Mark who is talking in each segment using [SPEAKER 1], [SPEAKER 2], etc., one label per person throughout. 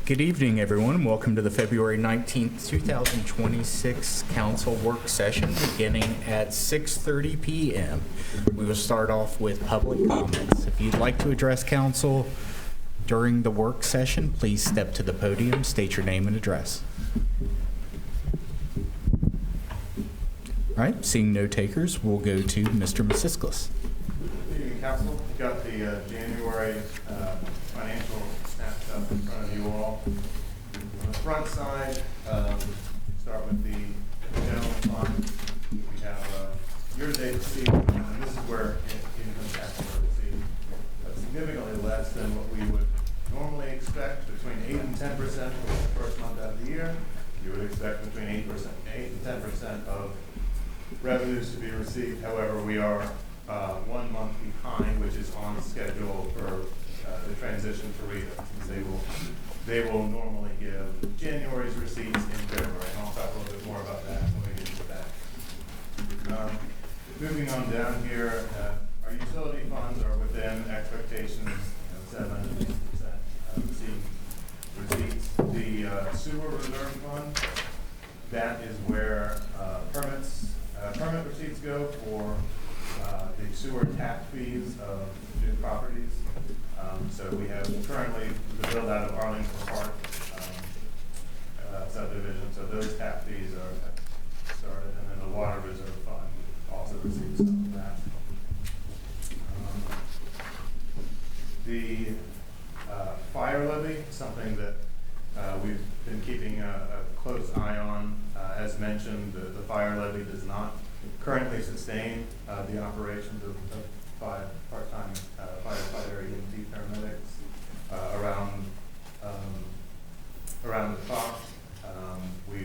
[SPEAKER 1] Good evening, everyone. Welcome to the February 19th, 2026 council work session beginning at 6:30 p.m. We will start off with public comments. If you'd like to address council during the work session, please step to the podium, state your name and address. All right, seeing no takers, we'll go to Mr. Masisklis.
[SPEAKER 2] Good evening, council. We've got the January financial snapshot in front of you all. On the front side, start with the general fund. We have year-to-date receipts, and this is where income tax receipts significantly less than what we would normally expect, between 8 and 10% for the first month out of the year. You would expect between 8 and 10% of revenues to be received. However, we are 1 month behind, which is on schedule for the transition to RETA, since they will normally give January's receipts in February, and I'll talk a little bit more about that when we get to that. Moving on down here, our utility funds are within expectations, 7% receipts. The sewer reserve fund, that is where permit receipts go for the sewer tap fees of new properties. So we have currently the build out of Arlington Park subdivision. So those tap fees are started, and then the water reserve fund also receives some of that. The fire levy, something that we've been keeping a close eye on. As mentioned, the fire levy does not currently sustain the operations of 5 part-time firefighter EMT paramedics around the clock. We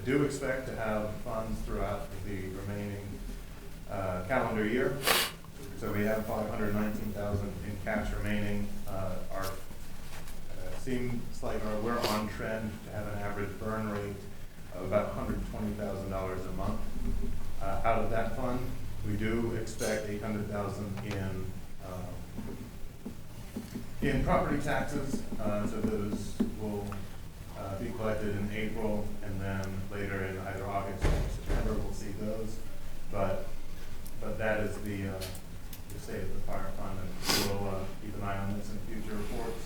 [SPEAKER 2] do expect to have funds throughout the remaining calendar year. So we have $519,000 in cash remaining. Seems like we're on trend to have an average burn rate of about $120,000 a month. Out of that fund, we do expect $800,000 in property taxes. So those will be collected in April, and then later in either August or September we'll see those. But that is the state of the fire fund, and we'll keep an eye on this in future reports.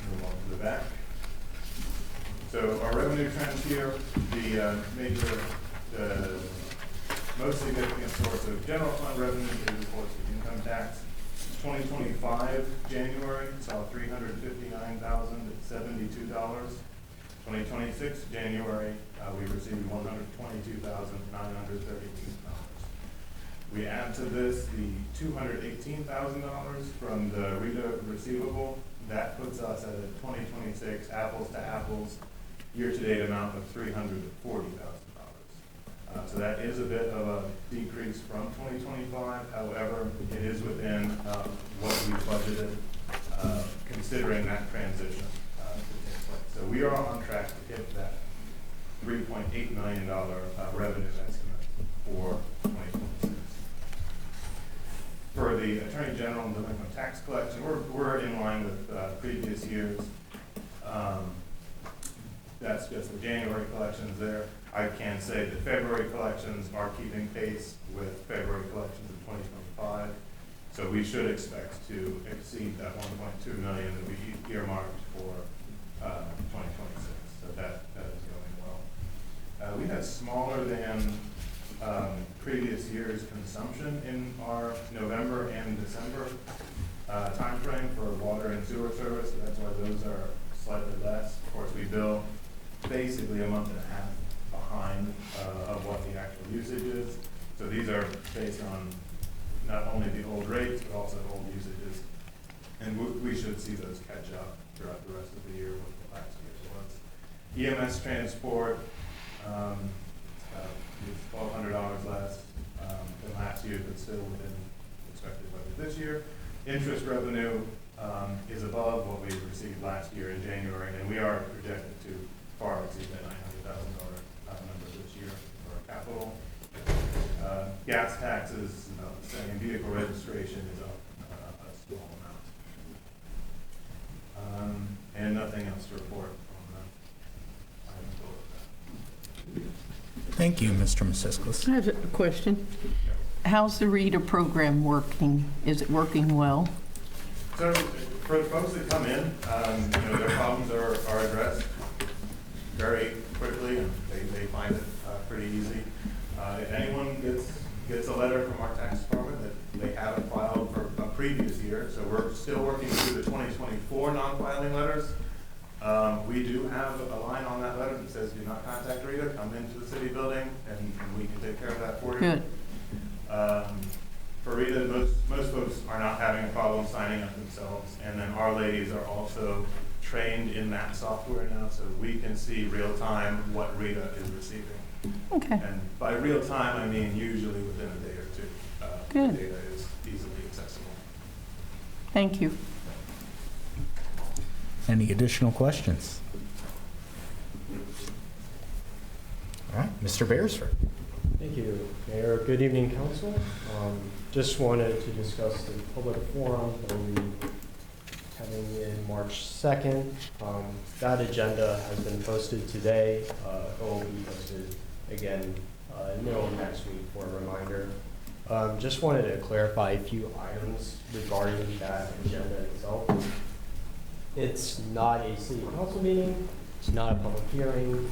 [SPEAKER 2] Move on to the back. So our revenue trends here, the most significant source of general fund revenue is, of course, the income tax. 2025 January saw $359,072. 2026 January, we received $122,932. We add to this the $218,000 from the RETA receivable. That puts us at a 2026 apples to apples year-to-date amount of $340,000. So that is a bit of a decrease from 2025. However, it is within what we budgeted, considering that transition to take place. So we are on track to hit that $3.8 million revenue estimate for 2026. For the Attorney General and delinquent tax collection, we're in line with previous years. That's just the January collections there. I can say that February collections are keeping pace with February collections in 2025. So we should expect to exceed that $1.2 million that we earmarked for 2026. So that is going well. We had smaller than previous year's consumption in our November and December timeframe for water and sewer service. That's why those are slightly less. Of course, we bill basically a month and a half behind of what the actual usage is. So these are based on not only the old rates, but also old usages. And we should see those catch up throughout the rest of the year with the last year's ones. EMS transport, $1,200 less than last year, but still within expected budget this year. Interest revenue is above what we received last year in January, and we are projected to far exceed that $900,000 number this year for our capital. Gas taxes, saying vehicle registration is up and nothing else to report on the item.
[SPEAKER 1] Thank you, Mr. Masiskis.
[SPEAKER 3] I have a question. How's the reader program working? Is it working well?
[SPEAKER 2] So for the folks that come in, their problems are addressed very quickly, and they find it pretty easy. If anyone gets a letter from our tax department that they haven't filed for a previous year, so we're still working through the 2024 non-filing letters. We do have a line on that letter that says, do not contact Rita, come into the city building, and we can take care of that for you.
[SPEAKER 3] Good.
[SPEAKER 2] For Rita, most folks are not having a problem signing up themselves, and then our ladies are also trained in that software now, so we can see real time what Rita is receiving.
[SPEAKER 3] Okay.
[SPEAKER 2] And by real time, I mean usually within a day or two.
[SPEAKER 3] Good.
[SPEAKER 2] The data is easily accessible.
[SPEAKER 3] Thank you.
[SPEAKER 1] Any additional questions? All right, Mr. Beresford.
[SPEAKER 4] Thank you, Mayor. Good evening, Council. Just wanted to discuss the public forum that we'll be having in March 2nd. That agenda has been posted today. It will be posted again in the middle of next week for a reminder. Just wanted to clarify a few items regarding that agenda itself. It's not a city council meeting, it's not a public hearing,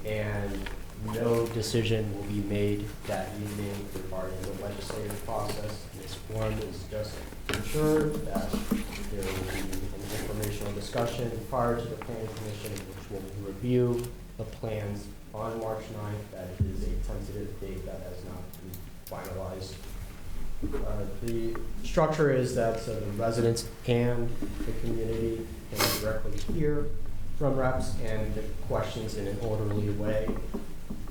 [SPEAKER 4] and no decision will be made that evening regarding the legislative process. This forum is just to ensure that there will be an informational discussion prior to the planning commission, which will review the plans on March 9th. That is a tentative date that has not been finalized. The structure is that so the residents and the community can directly hear from reps and the questions in an orderly way.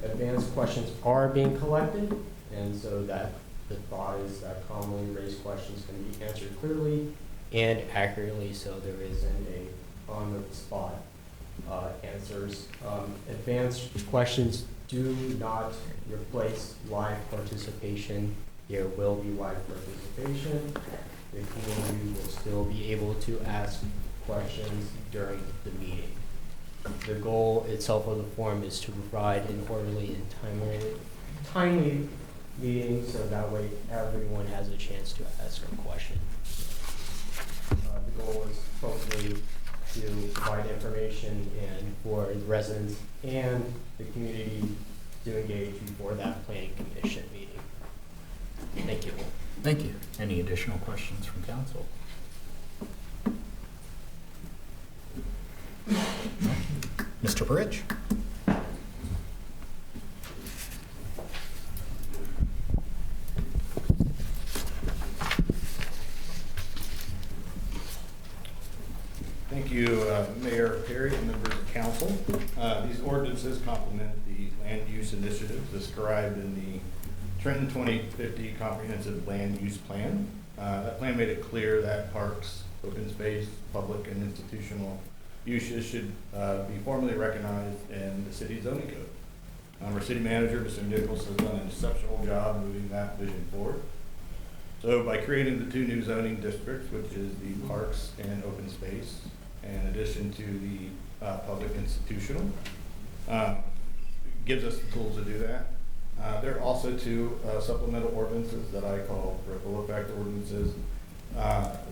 [SPEAKER 4] Advanced questions are being collected, and so that the thought is that commonly raised questions can be answered clearly and accurately, so there isn't a on-the-spot answers. Advanced questions do not replace live participation. There will be live participation. The community will still be able to ask questions during the meeting. The goal itself of the forum is to provide an orderly and timely meeting, so that way everyone has a chance to ask a question. The goal is hopefully to provide information and for the residents and the community to engage before that planning commission meeting. Thank you.
[SPEAKER 1] Thank you. Any additional questions from council? Mr. Bridge?
[SPEAKER 5] Thank you, Mayor Perry and members of council. These ordinances complement the land use initiatives described in the Trenton 2050 Comprehensive Land Use Plan. That plan made it clear that parks, open space, public and institutional uses should be formally recognized in the city's zoning code. Our city manager, Mr. Nichols, has done an exceptional job moving that vision forward. So by creating the two new zoning districts, which is the parks and open space, in addition to the public institutional, gives us the tools to do that. There are also two supplemental ordinances that I call ripple effect ordinances.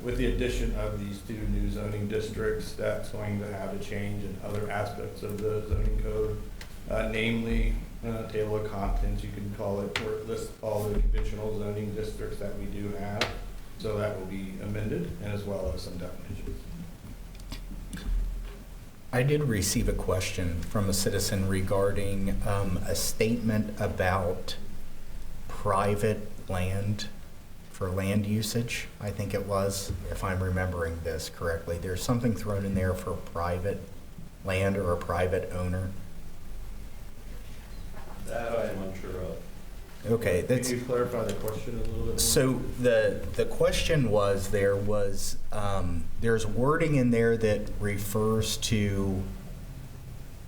[SPEAKER 5] With the addition of these two new zoning districts, that's going to have a change in other aspects of the zoning code, namely table of contents, you can call it, where it lists all the conventional zoning districts that we do have. So that will be amended, and as well as some definitions.
[SPEAKER 1] I did receive a question from a citizen regarding a statement about private land for land usage, I think it was, if I'm remembering this correctly. There's something thrown in there for private land or a private owner.
[SPEAKER 4] That I'm unsure of.
[SPEAKER 1] Okay, that's.
[SPEAKER 5] Can you clarify the question a little bit more?
[SPEAKER 1] So the question was, there's wording in there that refers to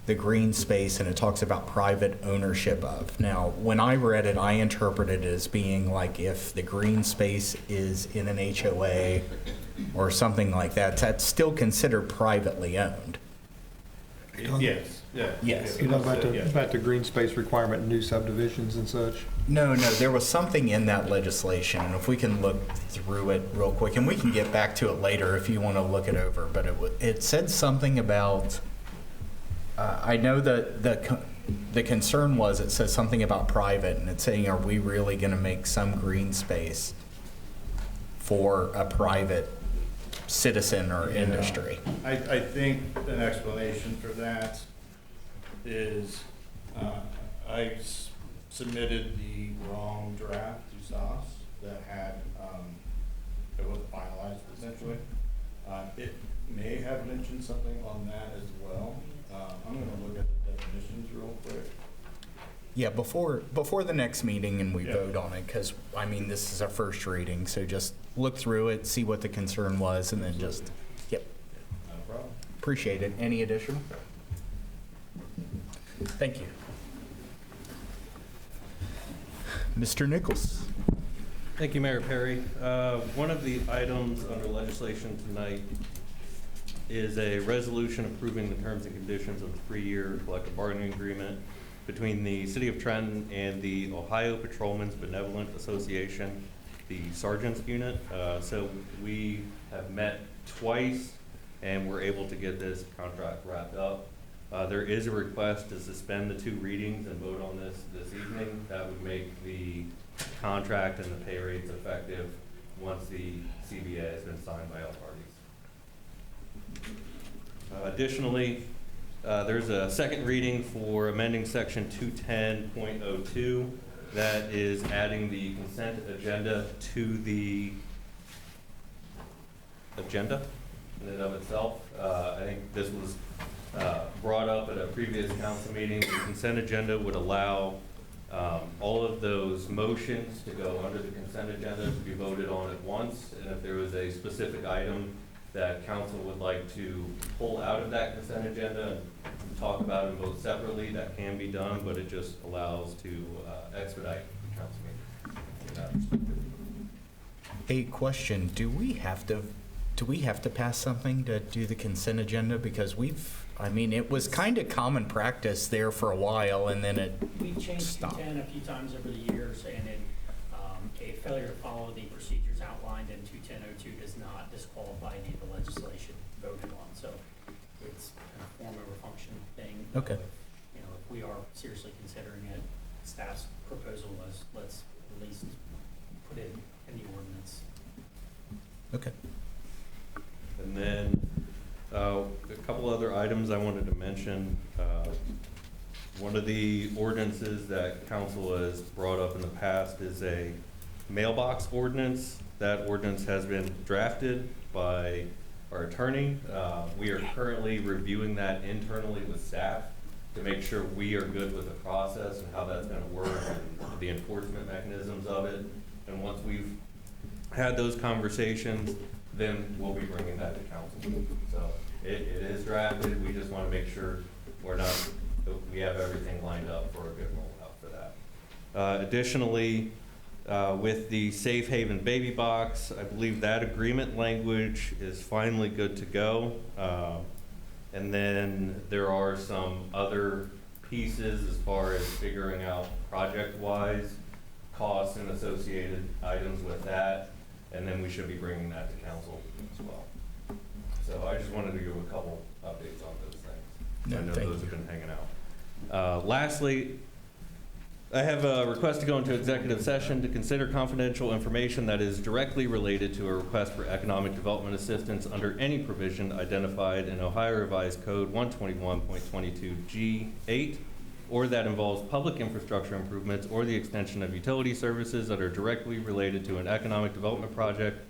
[SPEAKER 1] the green space, and it talks about private ownership of. Now, when I read it, I interpreted it as being like if the green space is in an HOA or something like that, that's still considered privately owned.
[SPEAKER 5] Yes, yeah.
[SPEAKER 1] Yes.
[SPEAKER 6] You know about
[SPEAKER 5] Yeah.
[SPEAKER 6] the green space requirement in new subdivisions and such?
[SPEAKER 1] No, there was something in that legislation, and if we can look through it real quick, and we can get back to it later if you want to look it over, but it said something about, I know that the concern was, it says something about private, and it's saying, are we really going to make some green space for a private citizen or
[SPEAKER 5] Yeah.
[SPEAKER 1] industry?
[SPEAKER 5] I think an explanation for that is, submitted the wrong draft to SAS that had, it wasn't finalized essentially. It may have mentioned something on that as well. I'm gonna look at the definitions real quick.
[SPEAKER 1] Yeah, before the next meeting and we
[SPEAKER 5] Yeah.
[SPEAKER 1] vote on it, because, I mean, this is our first reading, so just look through it, see what the concern was, and then just, yep,
[SPEAKER 5] Not a problem.
[SPEAKER 1] appreciate it. Any additional? Thank you. Mr. Nichols.
[SPEAKER 7] Thank you, Mayor Perry. One of the items under legislation tonight is a resolution approving the terms and conditions of the 3-year collective bargaining agreement between the City of Trenton and the Ohio Patrolmen's Benevolent Association, the Sergeants Unit. So we have met twice, and we're able to get this contract wrapped up. There is a request to suspend the 2 readings and vote on this evening. That would make the contract and the pay rates effective once the CBA has been signed by all parties. Additionally, there's a second reading for amending section 210.02. That is adding the consent agenda to the agenda in and of itself. I think this was brought up at a previous council meeting. The consent agenda would allow all of those motions to go under the consent agenda to be voted on at once. And if there was a specific item that council would like to pull out of that consent agenda and talk about and vote separately, that can be done, but it just allows to expedite the council meeting in that perspective.
[SPEAKER 1] A question, do we have to pass something to do the consent agenda? Because it was kind of common practice there for a while, and then it
[SPEAKER 8] We've changed
[SPEAKER 1] Stop.
[SPEAKER 8] 210 a few times over the years, and then a failure to follow the procedures outlined in 210.02 does not disqualify any of the legislation voted on. So it's a form over function thing.
[SPEAKER 1] Okay.
[SPEAKER 8] If we are seriously considering it, staff's proposal was, let's at least put it in the ordinance.
[SPEAKER 1] Okay.
[SPEAKER 7] And then a couple other items I wanted to mention. One of the ordinances that council has brought up in the past is a mailbox ordinance. That ordinance has been drafted by our attorney. We are currently reviewing that internally with staff to make sure we are good with the process and how that's going to work and the enforcement mechanisms of it. And once we've had those conversations, then we'll be bringing that to council. So it is drafted. We just want to make sure we have everything lined up for a good rollout for that. Additionally, with the Safe Haven Baby Box, I believe that agreement language is finally good to go. And then there are some other pieces as far as figuring out project-wise costs and associated items with that. And then we should be bringing that to council as well. So I just wanted to give a couple updates on those things.
[SPEAKER 1] No,
[SPEAKER 7] I know
[SPEAKER 1] thank
[SPEAKER 7] those
[SPEAKER 1] you.
[SPEAKER 7] have been hanging out. Lastly, I have a request to go into executive session to consider confidential information that is directly related to a request for economic development assistance under any provision identified in Ohio Revised Code 121.22G8, or that involves public infrastructure improvements or the extension of utility services that are directly related to an economic development project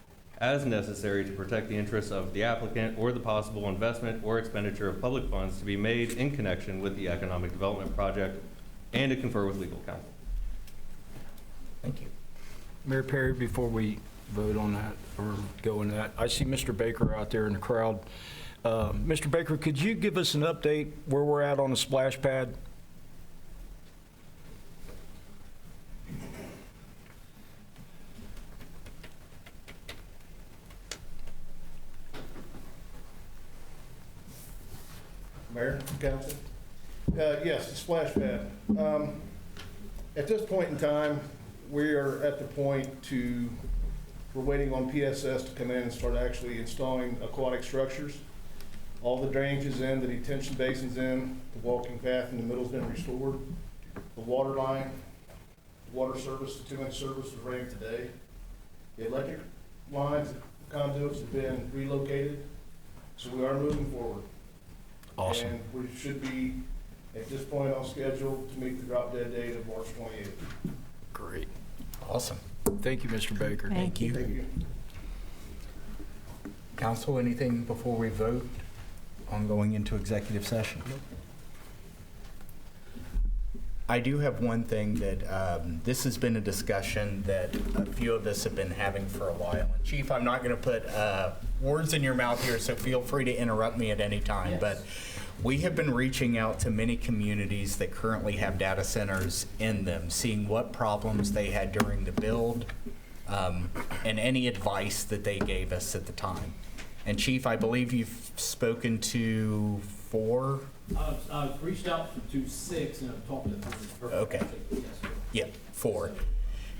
[SPEAKER 7] as necessary to protect the interests of the applicant or the possible investment or expenditure of public funds to be made in connection with the economic development project, and to confer with legal counsel.
[SPEAKER 1] Thank you.
[SPEAKER 9] Mayor Perry, before we vote on that or go into that, I see Mr. Baker out there in the crowd. Mr. Baker, could you give us an update where we're at on the splash pad?
[SPEAKER 10] Mayor, council. Yes, the splash pad. At this point in time, we are at the point we're waiting on PSS to come in and start actually installing aquatic structures. All the drainage is in, the detention basin's in, the walking path in the middle's been restored. The water line, the water service, the 2-inch service was ran today. The electric lines, the conduits have been relocated, so we are moving forward.
[SPEAKER 9] Awesome.
[SPEAKER 10] And we should be, at this point, on schedule to meet the drop dead date of March 28th.
[SPEAKER 9] Great.
[SPEAKER 1] Awesome.
[SPEAKER 9] Thank you, Mr. Baker.
[SPEAKER 3] Thank you.
[SPEAKER 10] Thank you.
[SPEAKER 1] Council, anything before we vote on going into executive session? I do have one thing that, this has been a discussion that a few of us have been having for a while. And Chief, I'm not going to put words in your mouth here, so feel free to interrupt me at any time.
[SPEAKER 8] Yes.
[SPEAKER 1] But we have been reaching out to many communities that currently have data centers in them, seeing what problems they had during the build, and any advice that they gave us at the time. And Chief, I believe you've spoken to 4?
[SPEAKER 11] I've reached out to 6 and I've talked to 3.
[SPEAKER 1] Okay.
[SPEAKER 11] Yes, sir.
[SPEAKER 1] Yep, 4.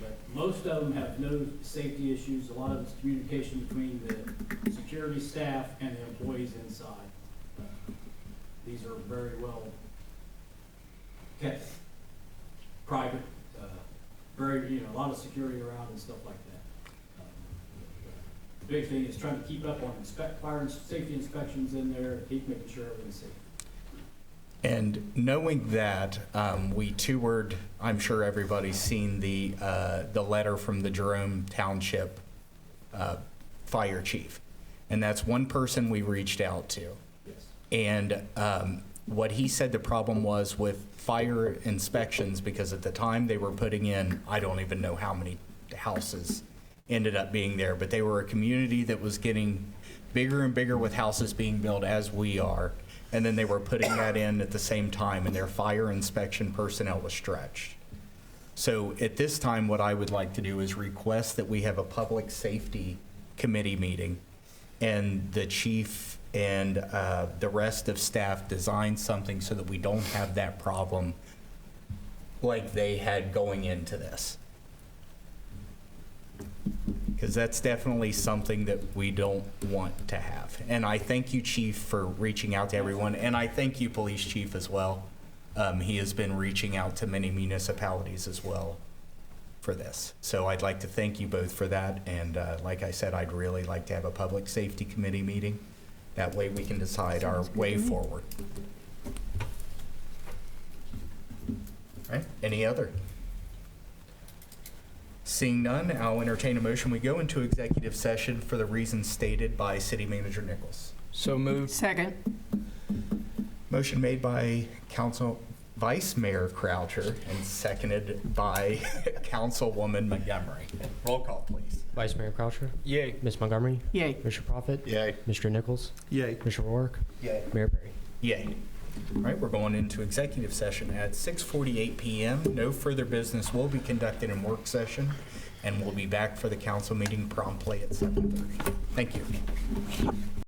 [SPEAKER 11] But most of them have no safety issues. A lot of it's communication between the security staff and the employees inside. These are very well kept, private, very, a lot of security around and stuff like that. The big thing is trying to keep up on fire and safety inspections in there, keep making sure everything's safe.
[SPEAKER 1] And knowing that, we toured, I'm sure everybody's seen the letter from the Jerome Township Fire Chief. And that's one person we reached out to.
[SPEAKER 11] Yes.
[SPEAKER 1] And what he said the problem was with fire inspections, because at the time they were putting in, I don't even know how many houses ended up being there, but they were a community that was getting bigger and bigger with houses being built as we are. And then they were putting that in at the same time, and their fire inspection personnel was stretched. So at this time, what I would like to do is request that we have a public safety committee meeting, and the chief and the rest of staff design something so that we don't have that problem like they had going into this. Because that's definitely something that we don't want to have. And I thank you, Chief, for reaching out to everyone, and I thank you, Police Chief, as well. He has been reaching out to many municipalities as well for this. So I'd like to thank you both for that, and like I said, I'd really like to have a Public Safety Committee meeting. That way we can decide our way forward. All right, any other? Seeing none, I'll entertain a motion. We go into executive session for the reasons stated by City Manager Nichols.
[SPEAKER 9] So moved.
[SPEAKER 3] Second.
[SPEAKER 1] Motion made by Council Vice Mayor Croucher and seconded by Councilwoman Montgomery. Roll call, please.
[SPEAKER 12] Vice Mayor Croucher,
[SPEAKER 9] Yay.
[SPEAKER 12] Ms. Montgomery,
[SPEAKER 3] Yay.
[SPEAKER 12] Mr. Prophet,
[SPEAKER 6] Yay.
[SPEAKER 12] Mr. Nichols,
[SPEAKER 6] Yay.
[SPEAKER 12] Mr. Rourke,
[SPEAKER 1] Yay.
[SPEAKER 12] Mayor Perry.
[SPEAKER 1] Yay. All right, we're going into executive session at 6:48 p.m. No further business will be conducted in work session, and we'll be back for the council meeting promptly at 7:30. Thank you.